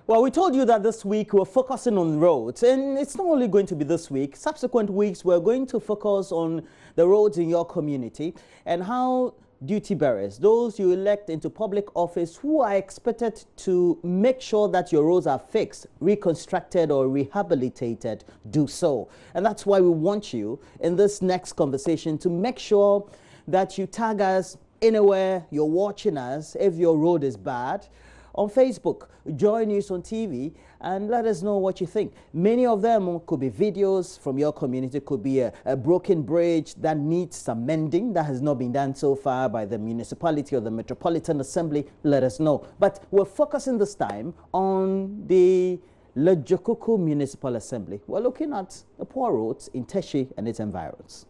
Well, we told you that this week we're focusing on roads, and it's not only going to be this week. Subsequent weeks, we're going to focus on the roads in your community and how duty bearers, those you elect into public office who are expected to make sure that your roads are fixed, reconstructed or rehabilitated, do so. And that's why we want you in this next conversation to make sure that you tag us anywhere you're watching us if your road is bad. On Facebook, JoyNews on TV, and let us know what you think. Many of them could be videos from your community, could be a broken bridge that needs some mending that has not been done so far by the municipality or the Metropolitan Assembly. Let us know. But we're focusing this time on the Ledzokuku Municipal Assembly. We're looking at the poor roads in Teshie and its environs.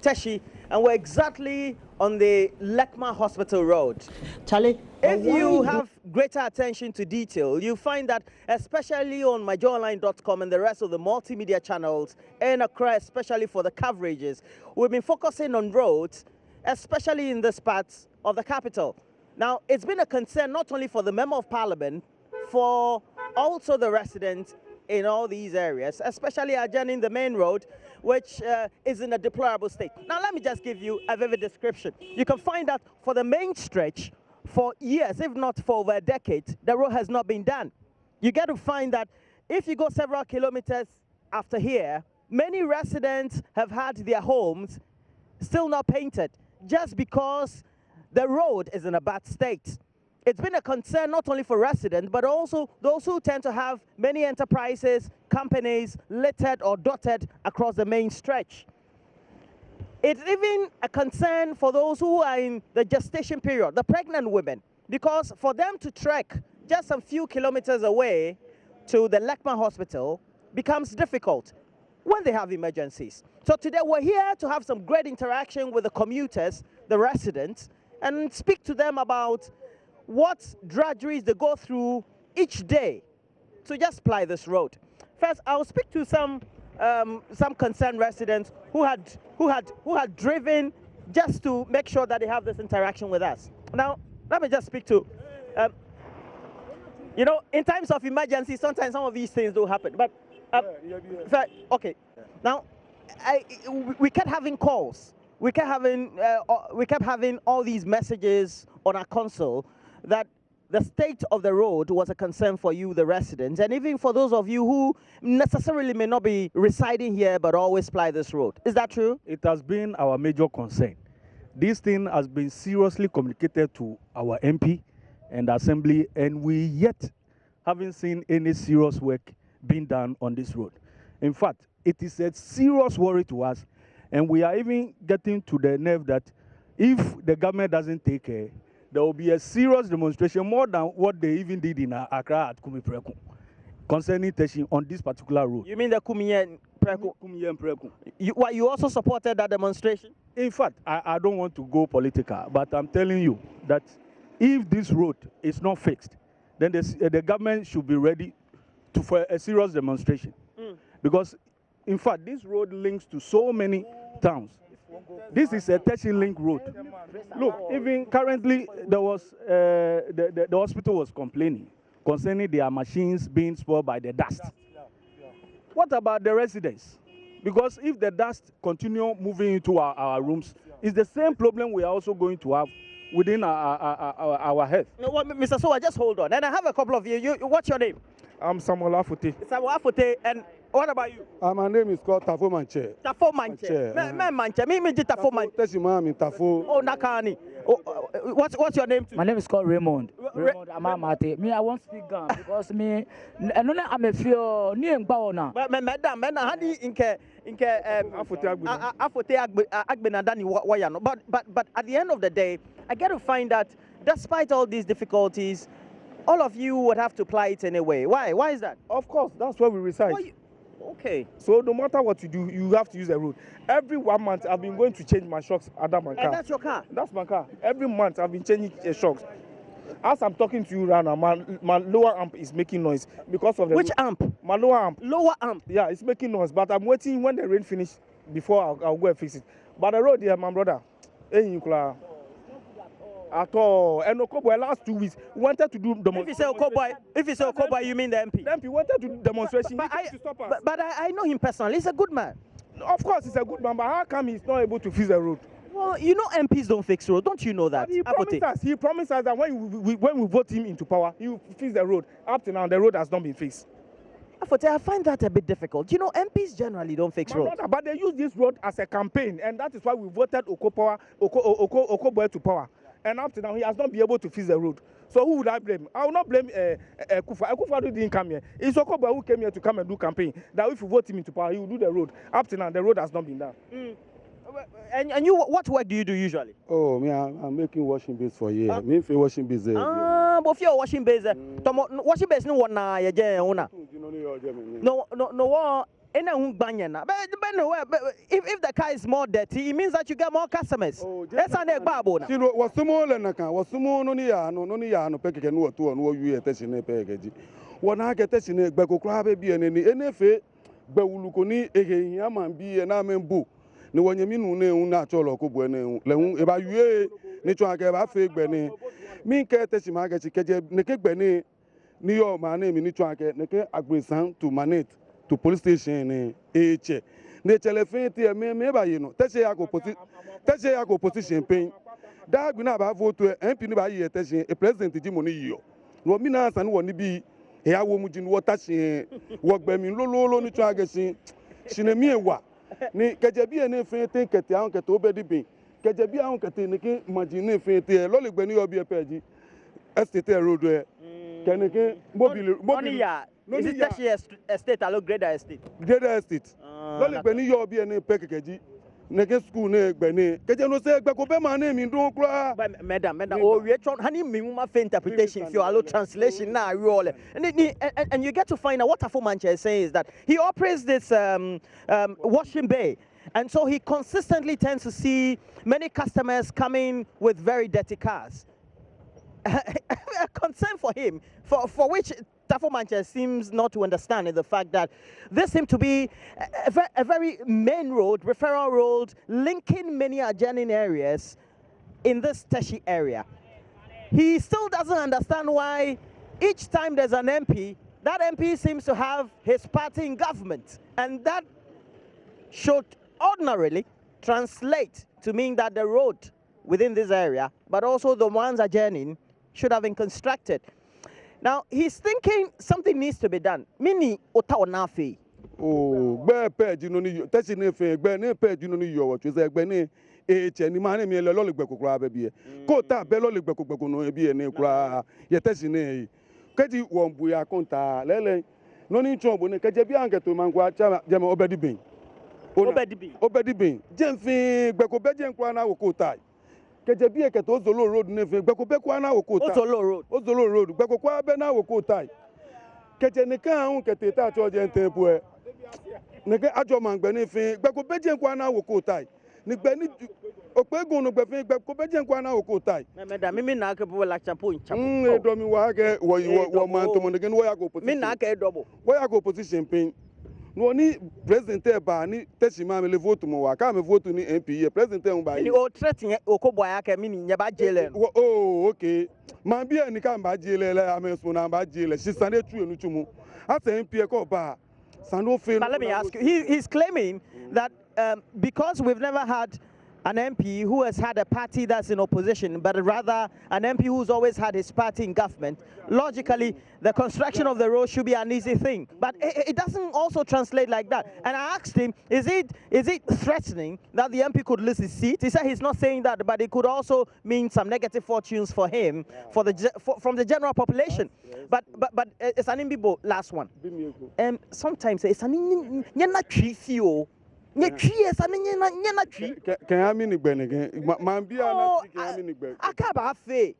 Teshie, and we're exactly on the Lekma Hospital Road. Charlie, if you have greater attention to detail, you find that especially on myjoyonline.com and the rest of the multimedia channels in Accra, especially for the coverages, we've been focusing on roads, especially in this part of the capital. Now, it's been a concern not only for the Member of Parliament, for also the residents in all these areas, especially adjoining the main road, which is in a deplorable state. Now, let me just give you a vivid description. You can find that for the main stretch, for years, if not for over a decade, the road has not been done. You get to find that if you go several kilometers after here, many residents have had their homes still not painted just because the road is in a bad state. It's been a concern not only for residents, but also those who tend to have many enterprises, companies littered or dotted across the main stretch. It's even a concern for those who are in the gestation period, the pregnant women, because for them to trek just a few kilometers away to the Lekma Hospital becomes difficult when they have emergencies. So today we're here to have some great interaction with the commuters, the residents, and speak to them about what drudgeries they go through each day to just ply this road. First, I'll speak to some concerned residents who had driven just to make sure that they have this interaction with us. Now, let me just speak to, you know, in times of emergency, sometimes some of these things do happen. But okay, now we kept having calls. We kept having all these messages on our console that the state of the road was a concern for you, the residents, and even for those of you who necessarily may not be residing here but always ply this road. Is that true? It has been our major concern. This thing has been seriously communicated to our MP and Assembly, and we yet haven't seen any serious work being done on this road. In fact, it is a serious worry to us, and we are even getting to the nerve that if the government doesn't take care, there will be a serious demonstration, more than what they even did in Accra at Kumipreku, concerning Teshie on this particular road. You mean the Kumiye Preku? You also supported that demonstration? In fact, I don't want to go political, but I'm telling you that if this road is not fixed, then the government should be ready for a serious demonstration. Because, in fact, this road links to so many towns. This is a Teshie link road. Look, even currently, there was the hospital was complaining concerning their machines being spoiled by the dust. What about the residents? Because if the dust continue moving into our rooms, it's the same problem we are also going to have within our health. No, Mr. Sowa, just hold on. And I have a couple of you. What's your name? I'm Samuel Afote. Samuel Afote, and what about you? My name is called Tafo Manche. Tafo Manche. Manche. Me Tafo Manche. Tafo. Oh, Nakani. What's your name too? My name is called Raymond. Raymond Amamate. Me, I won't speak Ghana because me, I'm a few new Baona. Madam, Hadi Inke Afote Agbenadani Wayano. But at the end of the day, I get to find that despite all these difficulties, all of you would have to apply it anyway. Why? Why is that? Of course, that's where we reside. Okay. So no matter what you do, you have to use the road. Every 1 month, I've been going to change my shocks at my car. And that's your car? That's my car. Every month, I've been changing shocks. As I'm talking to you right now, my lower amp is making noise because of the... Which amp? My lower amp. Lower amp? Yeah, it's making noise, but I'm waiting when the rain finishes before I'll go and fix it. But the road here, my brother, At all. And Okoboy last 2 weeks wanted to do demonstration. If you say Okoboy, you mean the MP? The MP wanted to do demonstration. But I know him personally. He's a good man. Of course, he's a good man, but how come he's not able to fix the road? Well, you know MPs don't fix road. Don't you know that? But he promised us that when we vote him into power, he will fix the road. Up to now, the road has not been fixed. I find that a bit difficult. You know, MPs generally don't fix roads. But they use this road as a campaign, and that is why we voted Okoboy to power. And up to now, he has not been able to fix the road. So who would I blame? I will not blame Kufa. Kufa didn't come here. It's Okoboy who came here to come and do campaign. That if you vote him into power, he will do the road. Up to now, the road has not been done. And you, what work do you do usually? Oh, me, I'm making washing base for years. Huh? Me, washing base. But if you're washing base, washing base no one na ye una. No. If the car is more dirty, it means that you get more customers. That's an egg babo. You know, what's more than a car, what's more no package and what to and what you are testing a package. One I get testing a bako crab be an NFA, Bewulukoni, a yaman be an amen boo. No one you mean natural or Kubuene, about you, nature gave a fake Benny. Me care testing market, Neke Benny, New York, my name in Nitrake, Neke agree sound to manate. To police station nature telephone me ba you know tese ya go position pain da gbe na ba vote MP ni ba yi tese a president ji mo ni yo no mi na san woni bi e awo mu ji no tase wo gba mi lololo ni tun agesin sine mi ewa ni keje bi e na fe te kete awon kete obedi bin keje bi awon kete ni ki imagine fe te lo le gbe ni obi e peji estate road e kenike mobile is it Tashi estate or Greater estate? Greater estate. Loli gbe ni yo bi ene pekekeji. Neke school ne gbe ni. Keje no say gbe ko be ma na mi dun kura. Madam, oh we try hani me ma fair interpretation if you allow translation na all. And you get to find out what Afo Manche is saying is that he operates this washing bay. And so he consistently tends to see many customers coming with very dirty cars. A concern for him, for which Afo Manche seems not to understand, is the fact that this seems to be a very main road, referral road, linking many adjoining areas in this Teshi area. He still doesn't understand why each time there's an MP, that MP seems to have his party in government, and that should ordinarily translate to mean that the road within this area, but also the ones adjoining, should have been constructed. Now, he's thinking something needs to be done. Mini otaonafe. Oh, be page no ni tesi ne fe gbe ne page no ni yo what say gbe ni ni ma ne mi le lo le gbe kokura be bi ko ta be lo le gbe kokoko no bi ne kura ye tesi ne keji won bu ya konta lele no ni tun bo ne keje bi anke to man kwa cha je me obedi bin jenfin gbe ko be je nkwa na wo ko tai keje bi eke to Ozolo road ne fe gbe ko be kwa na wo ko tai Ozolo road gbe ko kwa be na wo ko tai keje ne kan hun kete ta cho je ntempo e ne ke ajo man gbe ne fe gbe ko be je nkwa na wo ko tai ni gbe ni opegun no gbe fe gbe ko be je nkwa na wo ko tai madam mimi na ke bo la chapo e do mi wa ke wo man to mo ne ke wo ya go position mi na ke double wo ya go position pin no ni president e ba ni tesima me le vote mo wa ka me vote ni MP e president e ba yi ni o threat Okoboy aka mi ni nya ba jele no oh okay man bi eni ka ba jele le ameso na ba jele si sane tu enu tumu asa MP e ko ba sano fe. But let me ask you, he's claiming that because we've never had an MP who has had a party that's in opposition, but rather an MP who's always had his party in government, logically, the construction of the road should be an easy thing. But it doesn't also translate like that. And I asked him, is it threatening that the MP could lose his seat? He said he's not saying that, but it could also mean some negative fortunes for him, from the general population. But it's an imbibo, last one. Sometimes it's an Can I mean it again? Man, be a Akaba fe.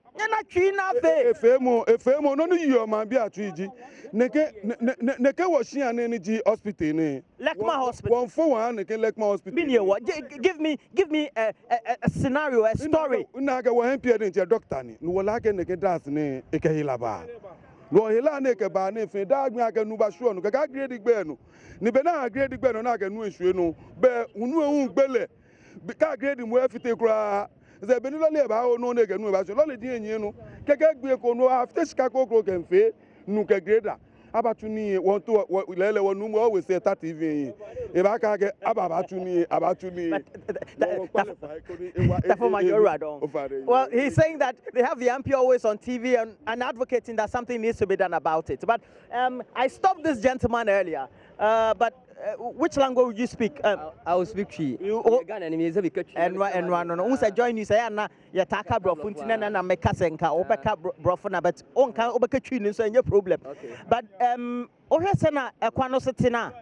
Efemo, no, you man be a treaty. Neke was she an energy hospital. Lekma Hospital. 141, Lekma Hospital. Give me a scenario, a story. Naga wa MP into a doctor. No, like a naked dance, ne, a kahilaba. No, Hilane Kaba, ne, Fedagna, Nubashuan, Gagadi Beno. Nibena grade Beno, Naga, no issue, no, Be, Unu Bele, Beka grade him where if you take ze be ni lo le ba o no ne ke nu ba so lo le di enyin nu keke gbe ko no after sika ko ko ke nfe nu ke greda abatuni won to lele won nu mo always say 30 even e ba ka ke abatuni well, he's saying that they have the MP always on TV and advocating that something needs to be done about it. But I stopped this gentleman earlier. But which language would you speak? I will speak Tree. And no. Who said JoyNews? I na ya taka brofuntina na meka senka obeka brofuna but on kan obeka Tree so any problem. But ohese na ekwano setina.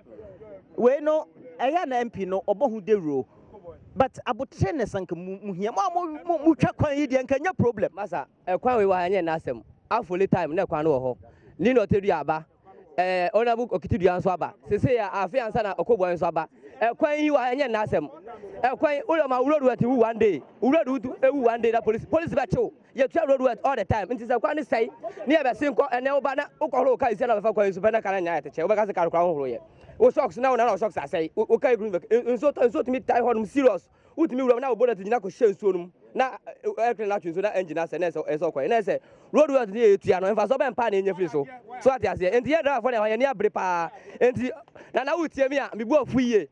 We no eya na MP no obohu de ro. But abotre ne sanka muhia mo twa kwan yi de nka nya problem. Masa ekwan we wa anya na asem. Afoli time na ekwan no wo ho. Ni no tedu aba. Honorable Okitidu anso aba sese ya afi ansa na Okobbo anso aba ekwan yi wa enye na asem ekwan ulama urodu at wu one day urodu ewu one day that police be chill you try road at all the time nti se kwan say ne be sin ko ene oba na ukoro ka isi na be fa kwan su be na kana nya ate che oba ka se kar kwan horo ye o socks na na socks asai o kai green nso to me tie honum serious utimi wura na obo na tinyina ko hye nsuo num na aircraft na twinso na engine ase na eso kwan na se road work dey etua no emfa so be mpa na enye free so ate ase enti ye driver for na ye abre pa enti na utie mi a me bu afu ye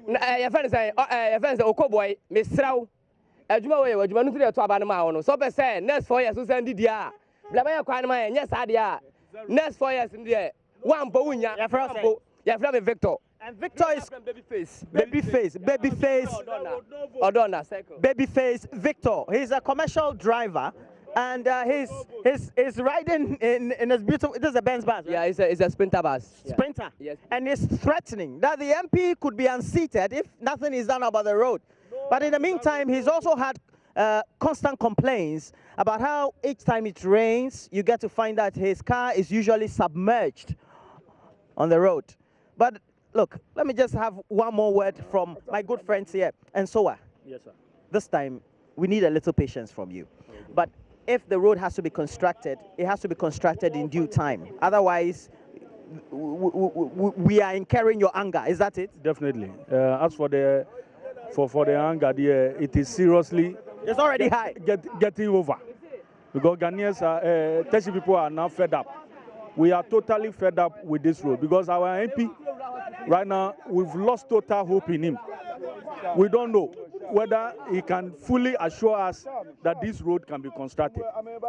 na ye fence Okobbo me sraw adwuma we adwuma no tire to aba no ma wo no so be say next 4 years so send di a bla ba ye kwan ma ye sa de a next 4 years ndi one bo wunya ye fra me Victor. And Victor is Babyface Victor. He's a commercial driver, and he's riding in his beautiful. This is a Benz bus. Right? Yeah, it's a Sprinter bus. Sprinter. Yeah. Yes. And he's threatening that the MP could be unseated if nothing is done about the road. But in the meantime, he's also had constant complaints about how each time it rains, you get to find that his car is usually submerged on the road. But look, let me just have one more word from my good friends here. And Soa. Yes, sir. This time, we need a little patience from you. But if the road has to be constructed, it has to be constructed in due time. Otherwise, we are incurring your anger. Is that it? Definitely. As for the anger, it is seriously. It's already high. Getting over. Because Ghanaians, Teshi people are now fed up. We are totally fed up with this road because our MP, right now, we've lost total hope in him. We don't know whether he can fully assure us that this road can be constructed.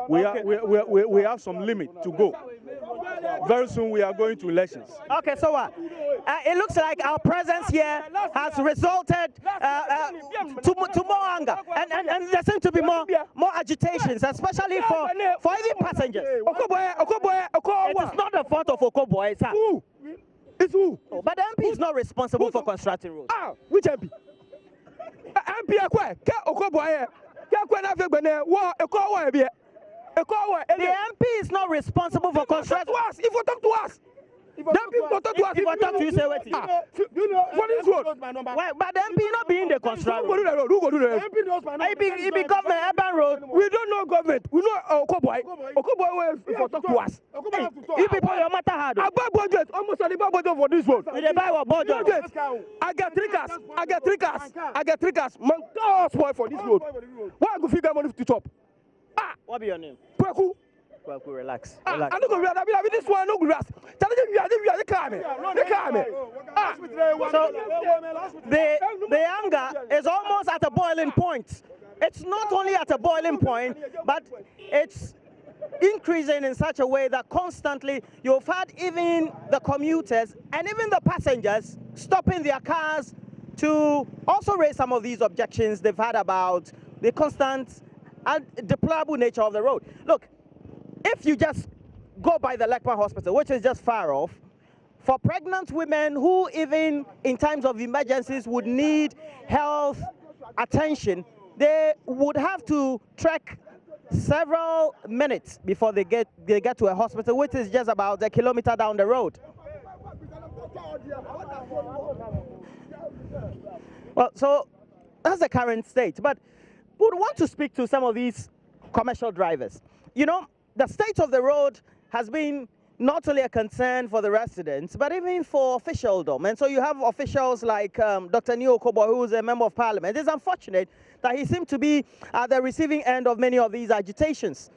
We have some limit to go. Very soon we are going to elections. Okay, so it looks like our presence here has resulted to more anger, and there seems to be more agitations, especially for even passengers. It is not the fault of Okobbo, it's who? It's who? Oh, but the MP is not responsible for constructing roads. Ah, which MP? MP Okobbo the MP is not responsible for construction. If you talk to us, If I talk to you, say what? What is road? But the MP not being the construction. Who go do the road? It be government urban road. We don't know government. We know Okobbo. Okobbo if you talk to us. You people your matter hard. I buy budget. Almost I buy budget for this road. We dey buy what budget? I get three cars. Man, cars boy for this road. Why I go figure money to chop? What be your name? Kweku. Kweku, relax. I don't go real. I mean, this one no grass. Tell them you are the car me. So the anger is almost at a boiling point. It's not only at a boiling point, but it's increasing in such a way that constantly you've had even the commuters and even the passengers stopping their cars to also raise some of these objections they've had about the constant and deplorable nature of the road. Look, if you just go by the Lekman Hospital, which is just far off, for pregnant women who even in times of emergencies would need health attention, they would have to trek several minutes before they get to a hospital, which is just about a kilometer down the road. Well, so that's the current state. But we would want to speak to some of these commercial drivers. You know, the state of the road has been not only a concern for the residents, but even for officialdom. And so you have officials like Dr. Neo Kobo, who is a member of parliament. It's unfortunate that he seemed to be at the receiving end of many of these agitations.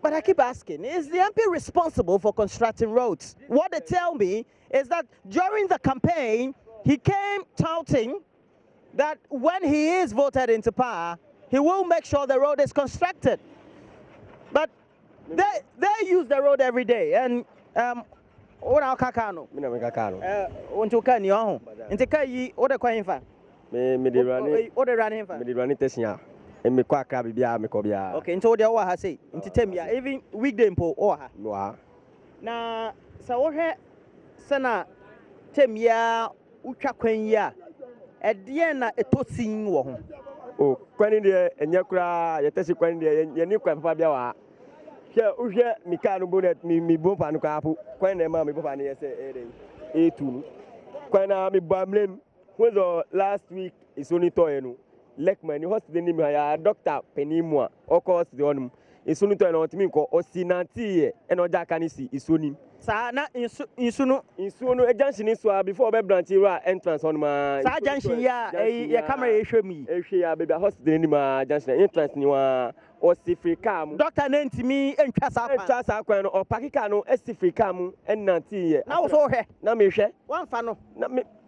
But I keep asking, is the MP responsible for constructing roads? What they tell me is that during the campaign, he came touting that when he is voted into power, he will make sure the road is constructed. But they use the road every day. And what are kakano? Unto can you own? Into Kayi, what a coin for? What a running for? Me kwaka bibia me kobia. Okay, into the wa say, into temia, even weekday po or ha. Na so what sana temia utwa kwan ya e de na etosin wo ho. Oh, kwani de enya kura ye tesi kwani de ye ni kwan papa bia wa. Hwe uhwe mika no bonnet mi bompa no kwapo. Kwani na ma mi bompa ne ye se e2. Kwani na mi bamlem. When the last week is only toy no. Lekman, you host the name of Doctor Penimua, or course the one is soon to an ultimate or Sinanti and or Jacanisi is soon. Sana in soon A junction is before Bebranti entrance on my junction, yeah, a camera show me. If she are baby host the name of junction entrance you are or Sifricam. Doctor named me and Casa or Pakicano, Estifricam and Nanti. Now so here, Namisha, one funnel.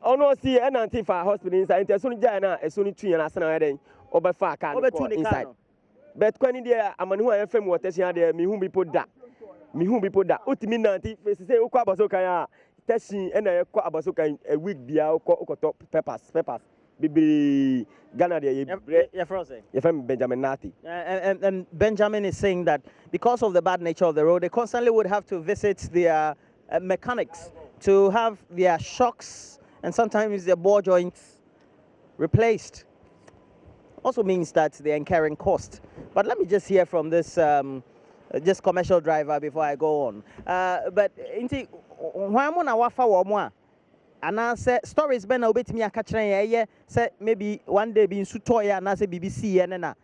Oh no, see an anti-fire hospital inside. As soon as Jana, as soon as 2 and a half over far can over 2 inside. But when there, I'm an who I FM what there, me whom be put that. Me whom be put that. Ultiminanti, say, Ukabasoka, testing and a Kwabasoka a week be our top peppers. Bibi Ghana, you're frozen. You're from Benjamin Nati. And Benjamin is saying that because of the bad nature of the road, they constantly would have to visit their mechanics to have their shocks and sometimes their ball joints replaced. Also means that they're incurring cost. But let me just hear from this just commercial driver before I go on. But inti whamona wafa wamwa anase stories been a bit me a catching say maybe one day being sutoya and as a BBC and a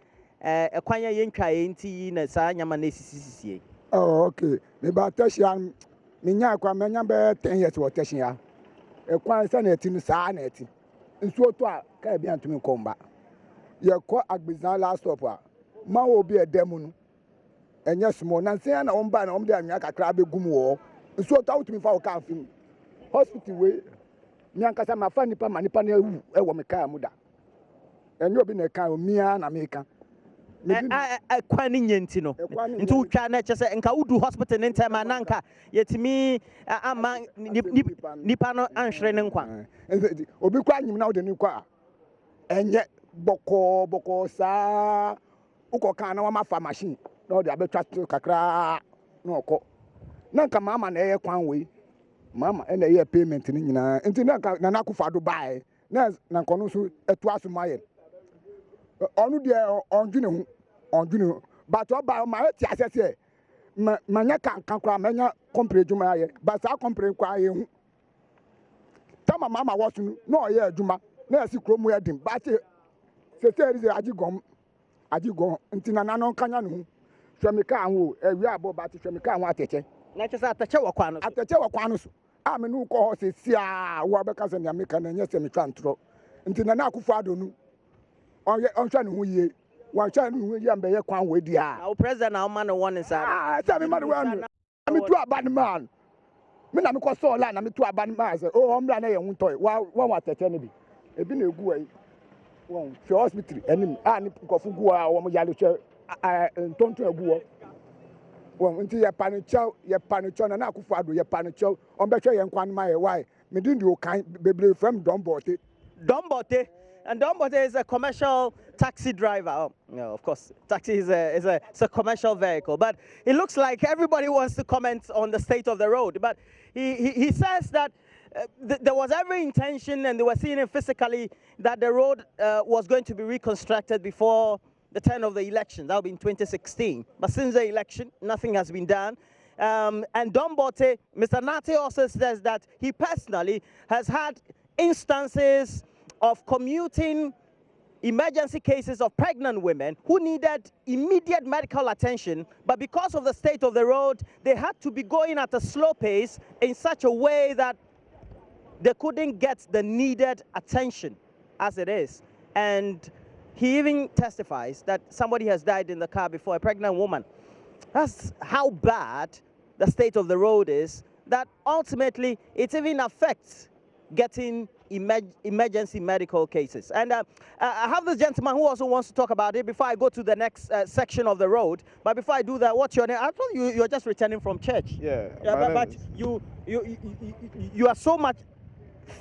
kwanya yenka inti na sa nyama nesisi. Oh, okay. Maybe Tashian Minya Kwamanya be 10 years or Tashia. A quan sanity sanity. And so to Caribbean to me combat. Your court at Bizarre last opera. Ma will be a demon. And yes, more than saying on ban on the Yaka crabby gumwo. And so out to me for a camping. Hospital way. Nyankasa ma funny pa manipane e wo meka muda. And you've been a kind of Mia and American. Kwani nyenti no nti utwa na kyese enka udu hospital in time ananka yetimi ama nipa no anhwere ne nkwa obi kwa nyim na wo de ni kwa enye boko sa ukoka na wa mafa machine na wo de abetwa kakra na okọ nanka mama na eye kwan we mama na eye payment ni nyina nti nanka na nakufa do bae na nkono so etu aso maye onu de ondwene hu ondwene but oba ma eti asese manya kan kwa manya compre djuma ye but sa compre kwa ye hu tama mama wosu no ye adwuma na esi kromu ya dim but se se agigom ntina na no kanya no hu hwemika anwo ewi abo but hwemika anwo atete na kyese atache wakwa no so a me no ko ho se sia wo abeka se nyamika na nyese me twantro ntina na akufo adonu onhwa no hu ye wanhwa no hu ye mbeye kwan wedi a now president now man one inside tell me man one me tu aban man me na me ko so la na me tu aban man say oh omra na ye hu toy wa tete ne bi ebi na egu ayi won fi hospital enim ni kofu gu a wo mo yale hwe ntonto egu wo won nti ye panicho na akufo ado ye panicho on be hwe ye nkwan ma ye why me din di o kan bebre from Dombote. And Dombote is a commercial taxi driver. Oh, no, of course, taxi is a commercial vehicle. But it looks like everybody wants to comment on the state of the road. But he says that there was every intention, and they were seeing it physically, that the road was going to be reconstructed before the turn of the election. That would be in 2016. But since the election, nothing has been done. And Dombote, Mr. Nate also says that he personally has had instances of commuting emergency cases of pregnant women who needed immediate medical attention, but because of the state of the road, they had to be going at a slow pace in such a way that they couldn't get the needed attention as it is. And he even testifies that somebody has died in the car before, a pregnant woman. That's how bad the state of the road is, that ultimately it even affects getting emergency medical cases. And I have this gentleman who also wants to talk about it before I go to the next section of the road. But before I do that, what's your name? I thought you're just returning from church. Yeah, but you are so much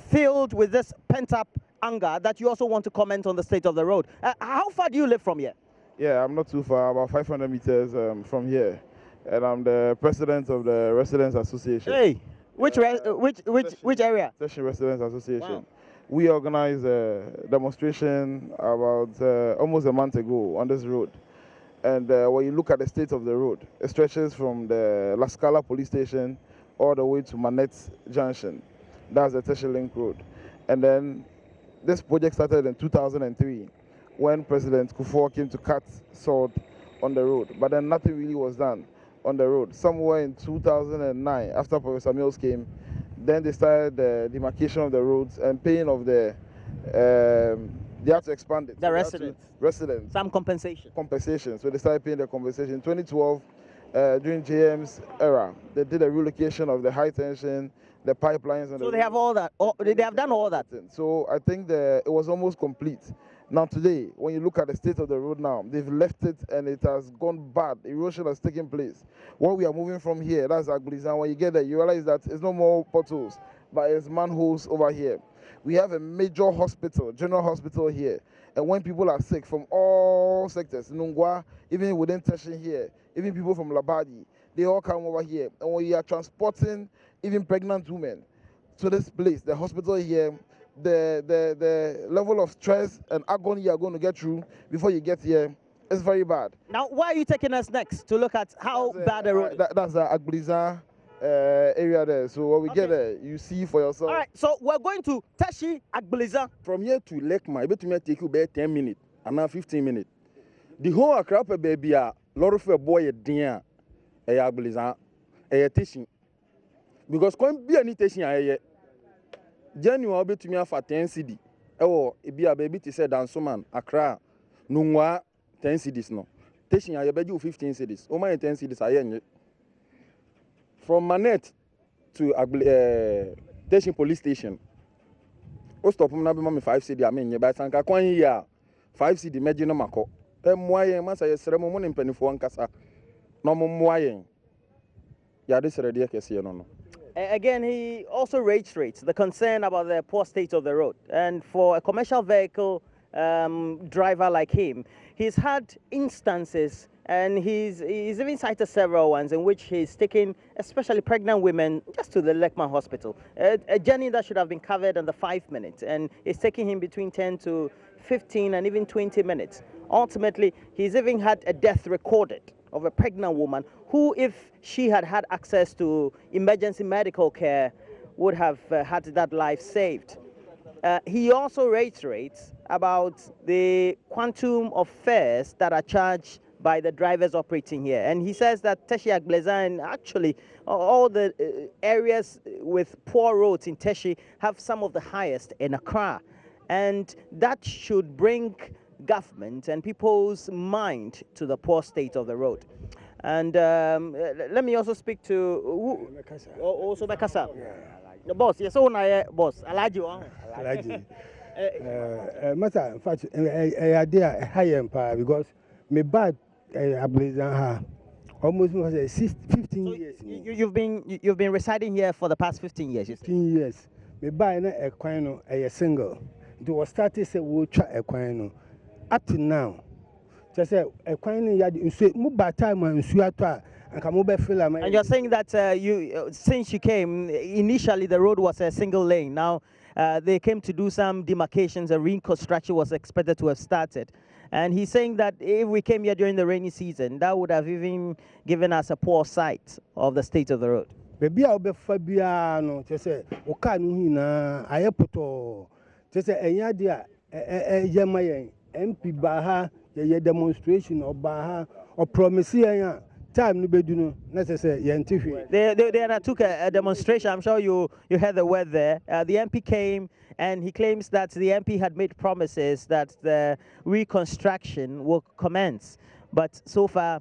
filled with this pent-up anger that you also want to comment on the state of the road. How far do you live from here? Yeah, I'm not too far, about 500 meters from here. And I'm the president of the Residents Association. Hey, which area? Teshi Residents Association. Wow. We organized a demonstration about almost a month ago on this road. And when you look at the state of the road, it stretches from the La Scala police station all the way to Manette Junction. That's the Teshi Link Road. And then this project started in 2003 when President Kufuor came to cut salt on the road. But then nothing really was done on the road. Somewhere in 2009, after Professor Mills came, then they started the demarcation of the roads and paying of the, they had to expand it. The residents. Residents. Some compensation. Compensation. So they started paying the compensation. In 2012, during JM's era, they did a relocation of the high tension, the pipelines. And so they have all that. They have done all that. So I think it was almost complete. Now today, when you look at the state of the road now, they've left it and it has gone bad. Erosion has taken place. When we are moving from here, that's Agbulizan. When you get there, you realize that it's no more potholes, but it's manholes over here. We have a major hospital, general hospital here. And when people are sick from all sectors, Nungwa, even within Teshi here, even people from Labadi, they all come over here. And when you are transporting even pregnant women to this place, the hospital here, the level of stress and agony you are going to get through before you get here is very bad. Now, why are you taking us next to look at how bad the road is? That's the Agbulizan area there. So when we get there, you see for yourself. All right, so we're going to Teshi Agbulizan. From here to Lekma, it will take you about 10 minutes and now 15 minutes. The whole Accra baby, a lot of a boy, a dear, a Agbulizan, a teaching. Because when be any teaching, I January will be to me for 10 CD. Oh, it be a baby to say Dansoman, Accra, Nungwa, 10 CDs no. Teaching I bet you 15 CDs. Oh, my 10 CDs I from Manette to Teaching police station. Oh, stop him now, be 5 CD. I mean, by Sanka Kwan year 5 CD, Medina Mako. Moyen, Massa, ceremony in penny for one cassa. No more moyen. Yeah, this is a dear case here, no. Again, he also reiterates the concern about the poor state of the road. And for a commercial vehicle driver like him, he's had instances, and he's even cited several ones in which he's taken especially pregnant women just to the Lekman hospital. A journey that should have been covered in the 5 minutes, and it's taking him between 10 to 15 and even 20 minutes. Ultimately, he's even had a death recorded of a pregnant woman who, if she had had access to emergency medical care, would have had that life saved. He also reiterates about the quantum of fares that are charged by the drivers operating here. And he says that Teshi Agbulizan, actually, all the areas with poor roads in Teshi have some of the highest in Accra. And that should bring government and people's mind to the poor state of the road. And let me also speak to also Bekasa. The boss, yes, boss. Alaji. Master, in fact, idea high empire because me bad Agbulizan almost 15 years. You've been residing here for the past 15 years. 15 years. Me buy a coin a single. It was started say we try a coin. Up to now, just say a coin yard move by time and suata and come over film. And you're saying that since you came initially the road was a single lane. Now they came to do some demarcations. A reconstruction was expected to have started. And he's saying that if we came here during the rainy season, that would have even given us a poor sight of the state of the road. Baby, I'll be Fabiano. Just say, Okanu hina, I put all. Just say, a yadia, a yamayan. MP baha ye demonstration or baha or promise time no bedu necessary They undertook a demonstration. I'm sure you heard the word there. The MP came and he claims that the MP had made promises that the reconstruction will commence, but so far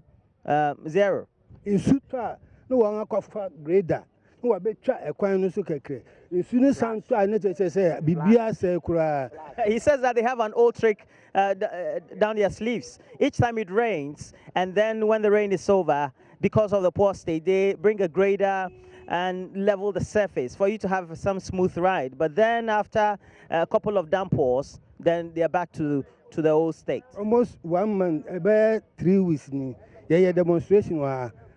zero. In Sutra, no one akwafa grader. No abetwa ekwan no so kekre. Nsu ne santo a necessary say bibia say kura. He says that they have an old trick down their sleeves. Each time it rains, and then when the rain is over, because of the poor state, they bring a grader and level the surface for you to have some smooth ride. But then after a couple of downpours, then they are back to the old state. Almost 1 month, about 3 weeks, demonstration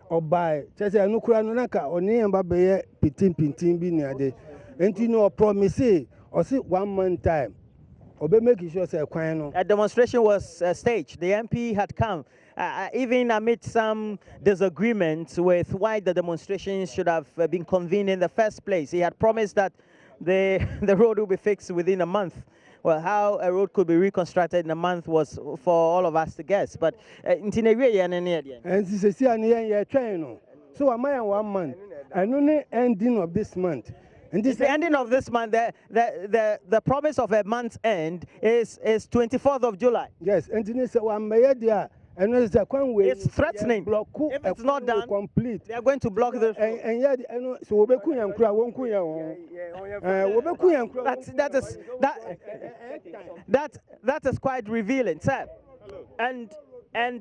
or buy. Just say no kura no naka oni amba be pitin bi neade. Enti no promise or say 1 month time. Obe make sure say kwan no. A demonstration was staged. The MP had come, even amid some disagreements with why the demonstration should have been convened in the first place. He had promised that the road will be fixed within a month. Well, how a road could be reconstructed in a month was for all of us to guess. But and so am I 1 month? And only ending of this month. And this the ending of this month. The promise of a month's end is 24th of July. Yes, and it's threatening. If it's not done, complete. They are going to block the. That is quite revealing, sir. And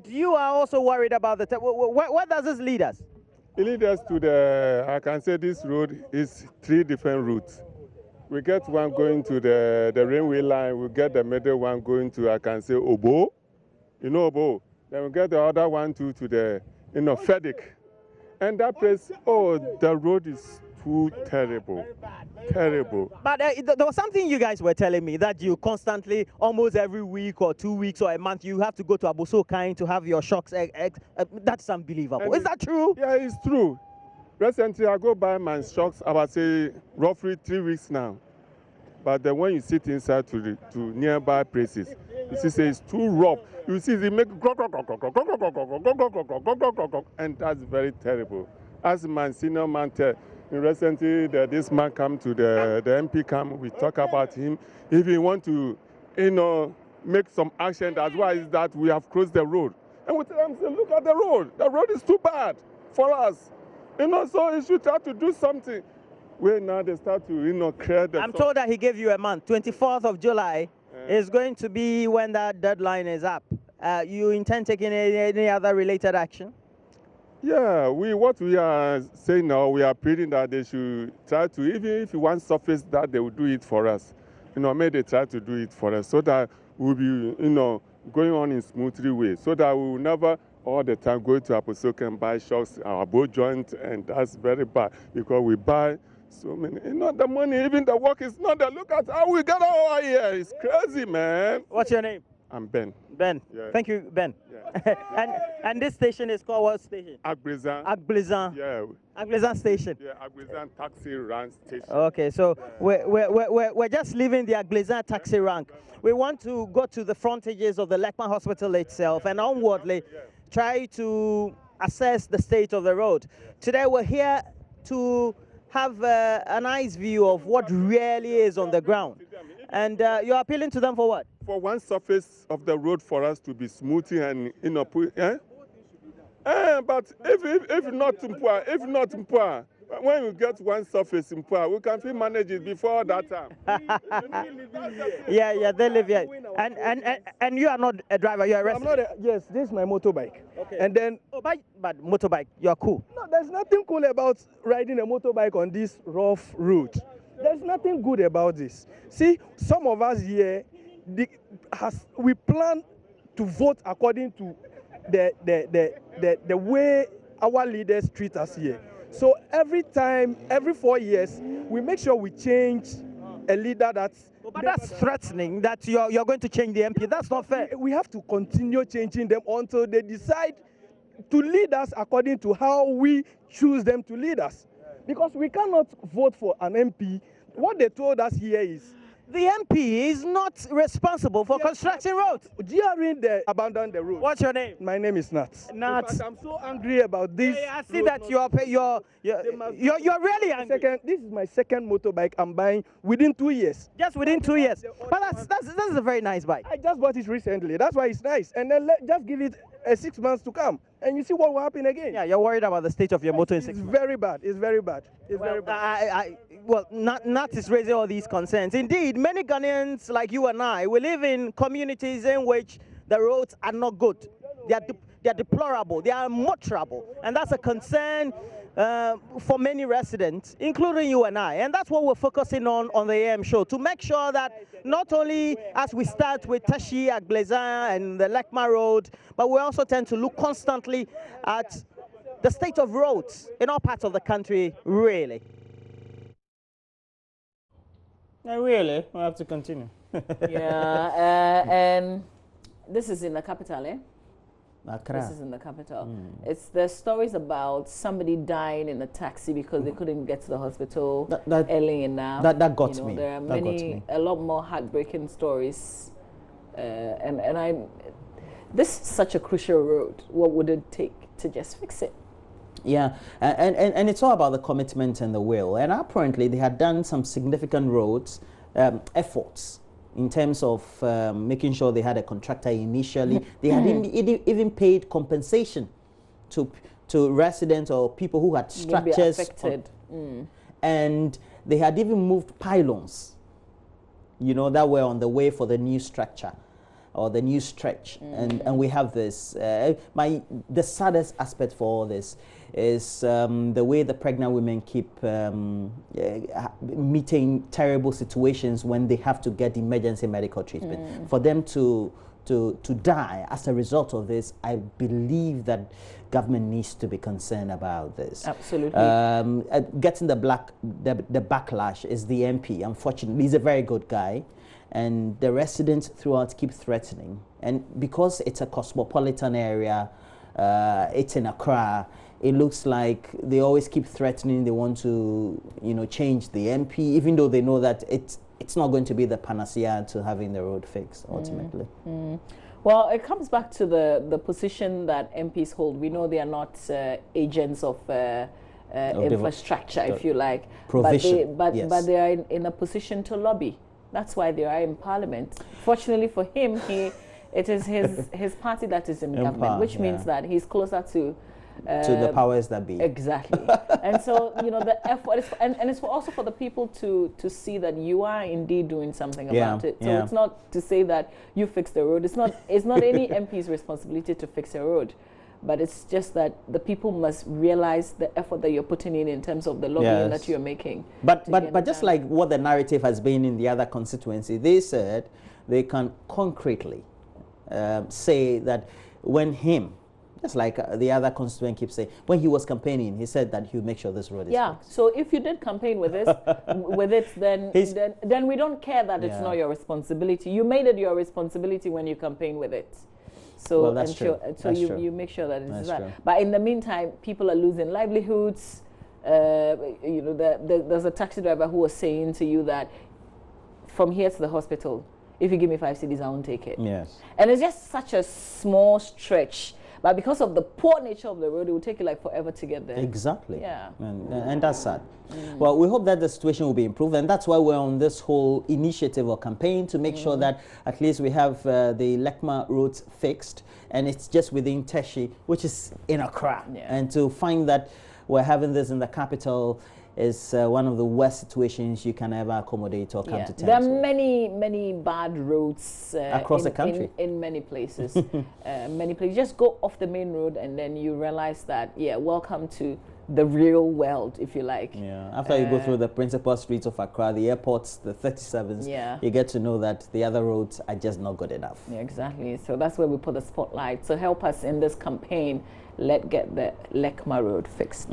you are also worried about the. What does this lead us? It leads us to I can say this road is 3 different routes. We get one going to the railway line. We get the middle one going to, I can say, Obo. You know Obo. Then we get the other one to the, Fedic. And that place, the road is too terrible. Terrible. But there was something you guys were telling me that you constantly, almost every week or 2 weeks or a month, you have to go to Abosokain to have your shocks. That's unbelievable. Is that true? Yeah, it's true. Recently, I go buy my shocks about, say, roughly 3 weeks now. But then when you sit inside to nearby places, you see, say it's too rough. You see, they make and that's very terrible. As my senior man tell, recently this man come to the MP come, we talk about him. If he want to, make some action, that's why is that we have closed the road. And we tell him, say, look at the road. The road is too bad for us. So he should try to do something. Well, now they start to, create the... I'm told that he gave you a month. 24th of July is going to be when that deadline is up. You intend taking any other related action? Yeah, what we are saying now, we are pleading that they should try to, even if you want surface that, they will do it for us. Maybe they try to do it for us so that we'll be, going on in smoothly way, so that we will never all the time go to Apostle and buy shocks, our boat joint, and that's very bad because we buy so many. The money, even the work is not there. Look at how we got over here. It's crazy, man. What's your name? I'm Ben. Ben. Yeah. Thank you, Ben. Yeah. and this station is called what station? Agblizan. Yeah. Agblizan station. Yeah, Agblizan taxi rank station. Okay, so we're just leaving the Agblizan taxi rank. We want to go to the frontages of the Lekman Hospital itself and onwardly try to assess the state of the road. Today we're here to have a nice view of what really is on the ground. And you're appealing to them for what? For one surface of the road for us to be smooth and but if not Mpua, when we get one surface in Mpua, we can manage it before that time. Yeah, they live here. And you are not a driver, you're a resident. Yes, this is my motorbike. Okay. And then but motorbike, you're cool. No, there's nothing cool about riding a motorbike on this rough road. There's nothing good about this. See, some of us here, we plan to vote according to the way our leaders treat us here. So every 4 years, we make sure we change a leader that's... But that's threatening that you're going to change the MP. That's not fair. We have to continue changing them until they decide to lead us according to how we choose them to lead us. Because we cannot vote for an MP. What they told us here is The MP is not responsible for constructing roads. During the abandon the road. What's your name? My name is Nat. Nat. In fact, I'm so angry about this. I see that you're really angry. This is my second motorbike I'm buying within 2 years. Just within 2 years. But that's a very nice bike. I just bought it recently. That's why it's nice. And then just give it 6 months to come, and you see what will happen again. Yeah, you're worried about the state of your motor in 6 months. It's very bad. It's very bad. It's very bad. Nat is raising all these concerns. Indeed, many Ghanaians like you and I, we live in communities in which the roads are not good. They are deplorable. They are unmutterable. And that's a concern for many residents, including you and I. And that's what we're focusing on the AM show, to make sure that not only as we start with Tashi, Agbleza, and the Lekma Road, but we also tend to look constantly at the state of roads in all parts of the country, really. Really? We'll have to continue. And this is in the capital, eh? Accra. This is in the capital. It's the stories about somebody dying in a taxi because they couldn't get to the hospital early enough. That got me. There are a lot more heartbreaking stories. This is such a crucial road. What would it take to just fix it? Yeah, and it's all about the commitment and the will. And apparently they had done some significant roads efforts in terms of making sure they had a contractor initially. They had even paid compensation to residents or people who had structures affected. And they had even moved pylons, that were on the way for the new structure or the new stretch. And we have this. The saddest aspect for all this is the way the pregnant women keep meeting terrible situations when they have to get emergency medical treatment. For them to die as a result of this, I believe that government needs to be concerned about this. Absolutely. Getting the backlash is the MP. Unfortunately, he's a very good guy. And the residents throughout keep threatening. And because it's a cosmopolitan area, it's in Accra, it looks like they always keep threatening. They want to, change the MP, even though they know that it's not going to be the panacea to having the road fixed ultimately. Well, it comes back to the position that MPs hold. We know they are not agents of infrastructure, if you like, provision. but they are in a position to lobby. That's why they are in Parliament. Fortunately for him, it is his party that is in government, which means that he's closer to the powers that be. Exactly. And so, the effort is, and it's also for the people to see that you are indeed doing something about it. So it's not to say that you fix the road. It's not any MP's responsibility to fix a road. But it's just that the people must realize the effort that you're putting in terms of the lobbying that you're making. But just like what the narrative has been in the other constituency, they said they can concretely say that when just like the other constituent keeps saying, when he was campaigning, he said that he would make sure this road is fixed. So if you did campaign with this, then we don't care that it's not your responsibility. You made it your responsibility when you campaid with it. So you make sure that it's that. But in the meantime, people are losing livelihoods. There's a taxi driver who was saying to you that from here to the hospital, if you give me 5 cedis, I won't take it. Yes. And it's just such a small stretch. But because of the poor nature of the road, it will take you like forever to get there. Exactly. Yeah. And that's sad. Well, we hope that the situation will be improved. And that's why we're on this whole initiative or campaign to make sure that at least we have the Lekma roads fixed. And it's just within Teshi, which is in Accra. Yeah. And to find that we're having this in the capital is one of the worst situations you can ever accommodate or come to terms with. There are many bad roads across the country. In many places. Many places. Just go off the main road and then you realize that, welcome to the real world, if you like. Yeah. After you go through the principal streets of Accra, the airports, the 37s, you get to know that the other roads are just not good enough. Yeah, exactly. So that's where we put the spotlight. So help us in this campaign. Let's get the Lekma Road fixed.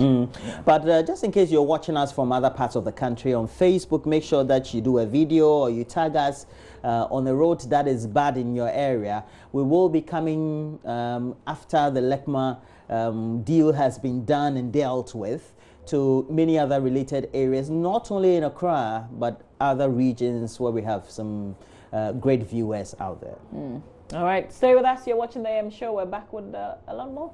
But just in case you're watching us from other parts of the country on Facebook, make sure that you do a video or you tag us on a road that is bad in your area. We will be coming after the Lekma deal has been done and dealt with to many other related areas, not only in Accra, but other regions where we have some great viewers out there. All right, stay with us. You're watching the AM show. We're back with a lot more.